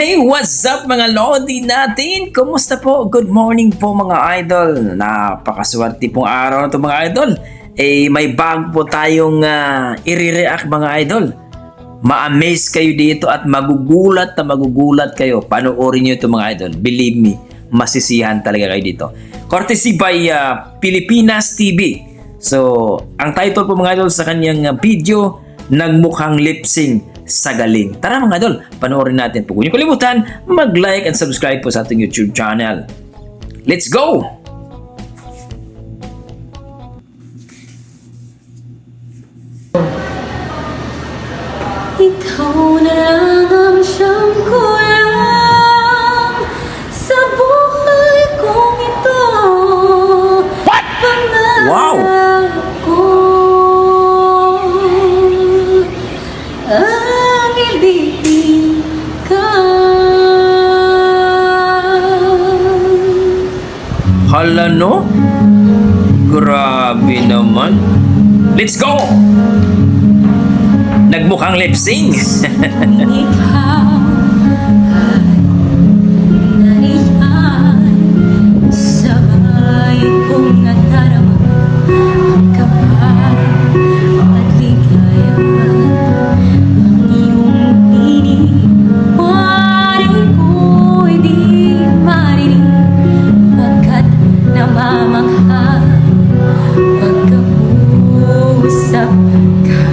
Hey, what's up mga Lodi natin? Kumusta po? Good morning po mga idol. Napakaswerte pong araw na ito mga idol. May bago po tayong i-react mga idol. Ma-amaze kayo dito at magugulat na magugulat kayo. Panoorin nyo ito mga idol. Believe me, masisiyahan talaga kayo dito. Courtesy by Pilipinas TV. So, ang title po mga idol sa kanyang video, Nagmukhang Lip-Sync sa Galing. Tara mga idol, panoorin natin po. Kung niyo kalimutan, mag-like and subscribe po sa ating YouTube channel. Let's go! Ikaw na lang ang siyang kulang sa buhay kong ito. What? Wow! Pangarap ko ang ibigin ka. Hala no? Grabe naman. Let's go! Nagmukhang lip-sync. Ikaw ay nariyan, sabay kong nadarama ang kapal at ligaya. Ang iyong tinig, waring ko'y di marinig, pagkat namamangha pagkausap ka.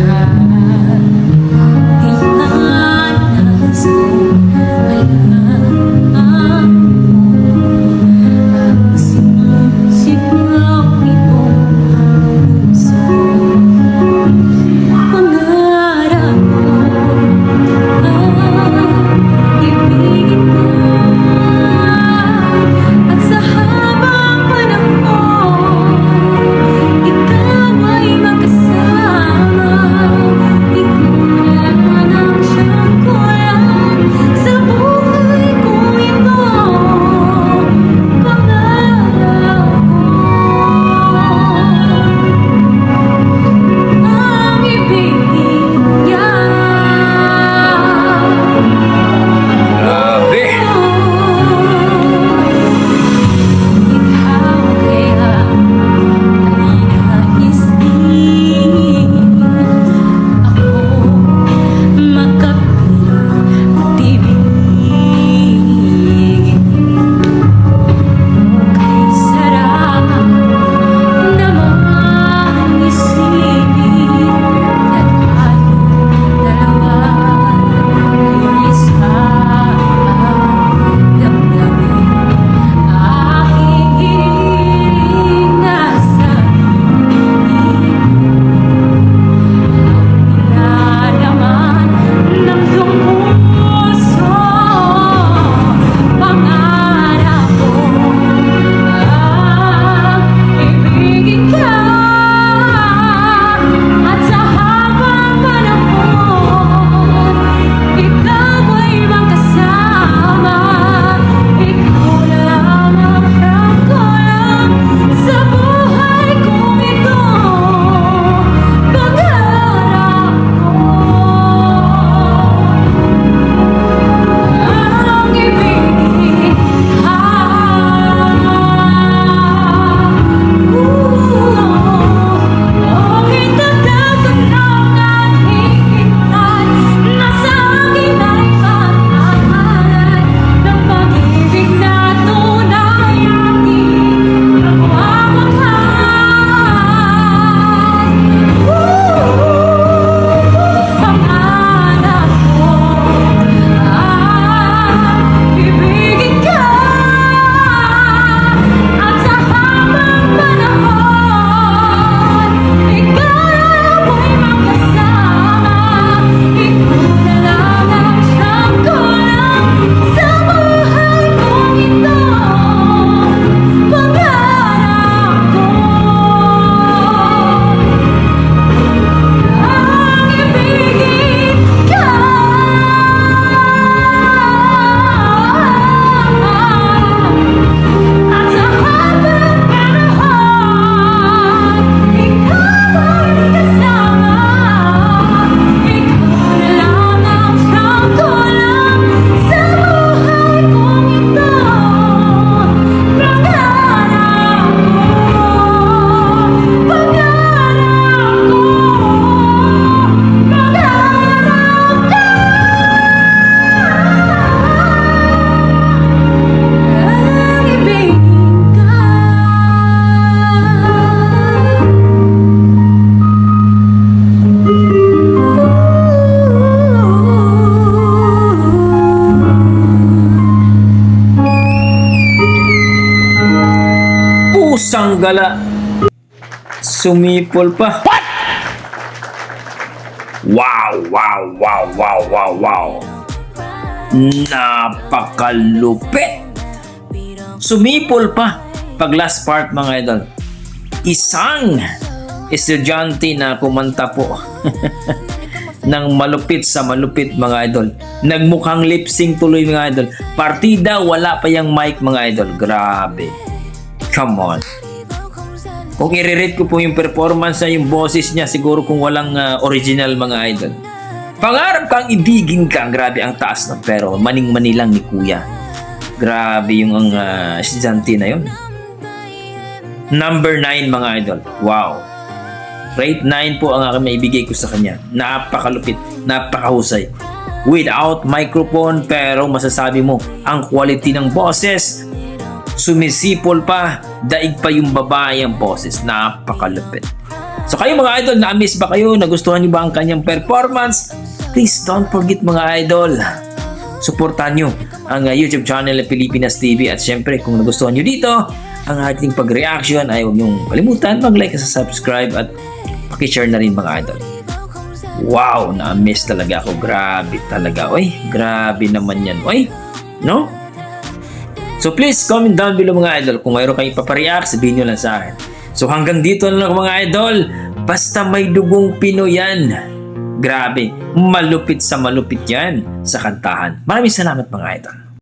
Ang gala. Sumipol pa. Wow, wow, wow, wow, wow, wow. Napakalupit. Sumipol pa. Pag last part mga idol. Isang estudyante na kumanta po ng malupit sa malupit mga idol. Nagmukhang lip sync tuloy mga idol. Partida, wala pa yung mic mga idol. Grabe. Come on. Kung i-rate ko po yung performance niya, yung boses niya, siguro kung walang original mga idol. Pangarap kang ibigin ka. Grabe ang taas na, pero maning-mani lang ni Kuya. Grabe yung estudyante na yun. Number 9 mga idol. Wow. Rate 9 po ang aking maibigay ko sa kanya. Napakalupit, napakahusay. Without microphone, pero masasabi mo, ang quality ng boses, sumisipol pa, daig pa yung babae ang boses. Napakalupit. So kayo mga idol, na-miss ba kayo? Nagustuhan niyo ba ang kanyang performance? Please don't forget mga idol. Suportahan nyo ang YouTube channel ng Pilipinas TV. At syempre, kung nagustuhan nyo dito ang ating pag-reaction, ay huwag nyong kalimutan mag-like at subscribe at pakishare na rin mga idol. Wow, na-miss talaga ako. Grabe talaga. Oy, grabe naman yan. Oy, no? So please comment down below mga idol kung mayroon kayong papareact, sabihin nyo lang sa akin. So hanggang dito na lang mga idol. Basta may dugong Pinoy yan. Grabe, malupit sa malupit yan sa kantahan. Maraming salamat mga idol.